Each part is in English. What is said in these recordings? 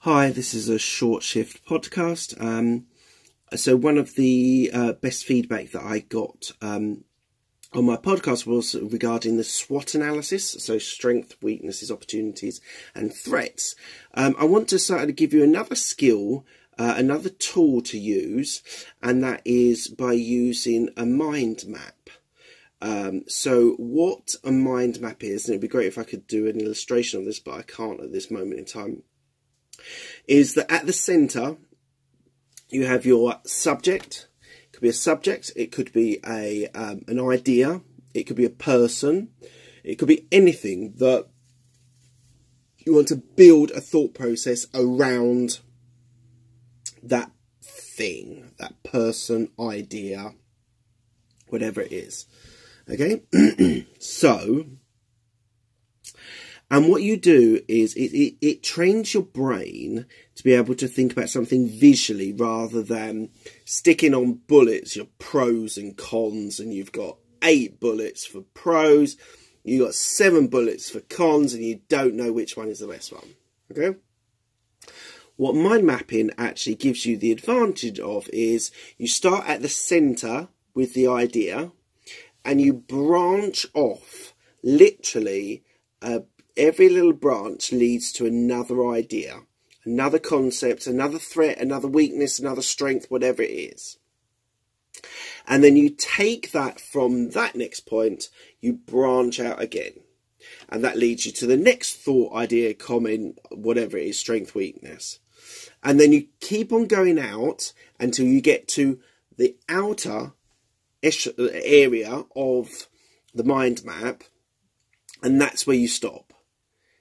Hi, this is a short shift podcast. So one of the best feedback that I got on my podcast was regarding the SWOT analysis, so strength, weaknesses, opportunities and threats. I want to sort of give you another skill, another tool to use, and that is by using a mind map. So what a mind map is, and it'd be great if I could do an illustration of this, but I can't at this moment in time, is that at the centre you have your subject. It could be a subject, it could be an idea, it could be a person, it could be anything that you want to build a thought process around that thing, that person, idea, whatever it is. Okay, so, and what you do is it trains your brain to be able to think about something visually rather than sticking on bullets, your pros and cons, and you've got 8 bullets for pros, you've got 7 bullets for cons, and you don't know which one is the best one. Okay? What mind mapping actually gives you the advantage of is you start at the centre with the idea and you branch off, literally, every little branch leads to another idea, another concept, another threat, another weakness, another strength, whatever it is. And then you take that from that next point, you branch out again. And that leads you to the next thought, idea, comment, whatever it is, strength, weakness. And then you keep on going out until you get to the outer area of the mind map, and that's where you stop.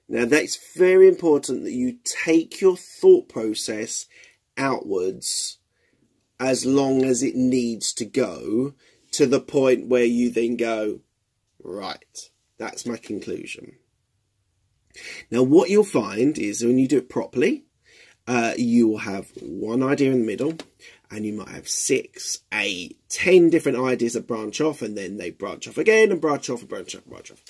Now, that's very important that you take your thought process outwards as long as it needs to go to the point where you then go, right, that's my conclusion. Now, what you'll find is when you do it properly, you will have one idea in the middle, and you might have 6, 8, 10 different ideas that branch off, and then they branch off again and branch off and branch off and branch off.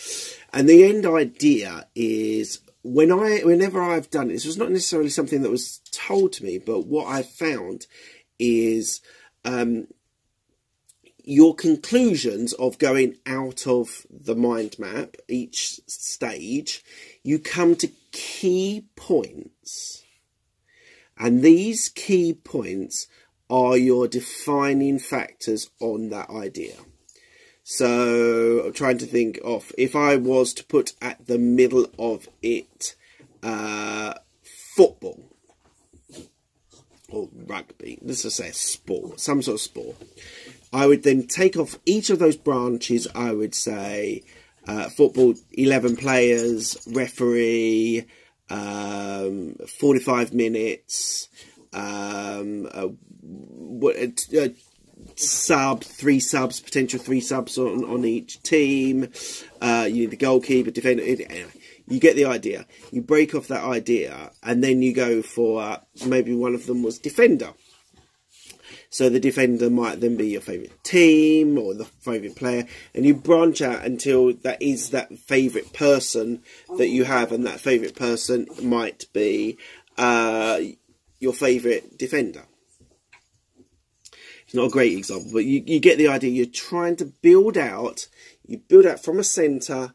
And the end idea is, whenever I've done it, this was not necessarily something that was told to me, but what I've found is your conclusions of going out of the mind map, each stage, you come to key points. And these key points are your defining factors on that idea. So I'm trying to think of, if I was to put at the middle of it football or rugby, let's just say sport, some sort of sport, I would then take off each of those branches. I would say football, 11 players, referee, 45 minutes, three subs, potential 3 subs on each team. You need the goalkeeper, defender. Anyway, you get the idea. You break off that idea, and then you go for maybe one of them was defender. So the defender might then be your favourite team or the favourite player, and you branch out until that is that favourite person that you have, and that favourite person might be your favourite defender. It's not a great example, but you get the idea. You're trying to build out, from a centre,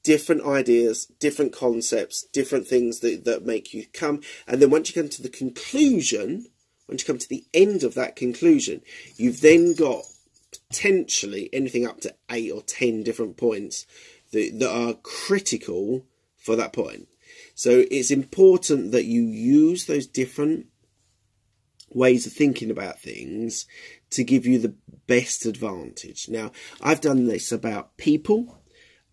different ideas, different concepts, different things that make you come, and then once you come to the conclusion, once you come to the end of that conclusion, you've then got potentially anything up to 8 or 10 different points that are critical for that point. So it's important that you use those different ways of thinking about things to give you the best advantage. Now, I've done this about people,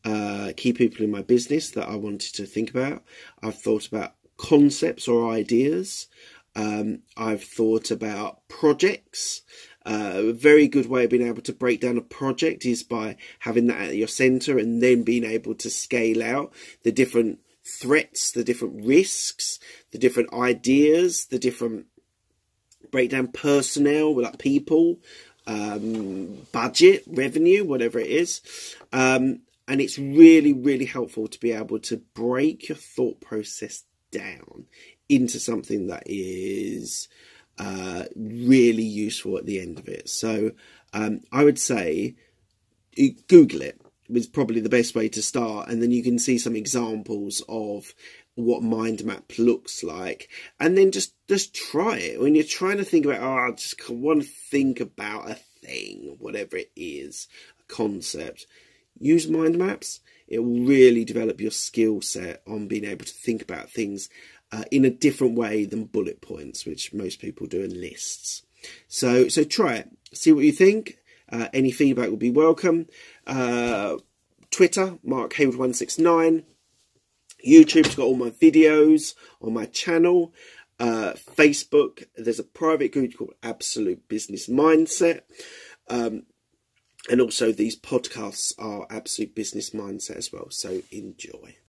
key people in my business that I wanted to think about. I've thought about concepts or ideas. I've thought about projects. A very good way of being able to break down a project is by having that at your centre and then being able to scale out the different threats, the different risks, the different ideas, the different breakdown personnel, like people, budget, revenue, whatever it is. And it's really, really helpful to be able to break your thought process down into something that is really useful at the end of it. So I would say Google it is probably the best way to start, and then you can see some examples of what mind map looks like, and then just try it. When you're trying to think about, I just want to think about a thing, whatever it is, a concept, use mind maps. It will really develop your skill set on being able to think about things in a different way than bullet points, which most people do in lists. So try it, see what you think. Any feedback will be welcome. Twitter, Mark Hayward 169. YouTube's got all my videos on my channel. Facebook, there's a private group called Absolute Business Mindset. And also these podcasts are Absolute Business Mindset as well. So enjoy.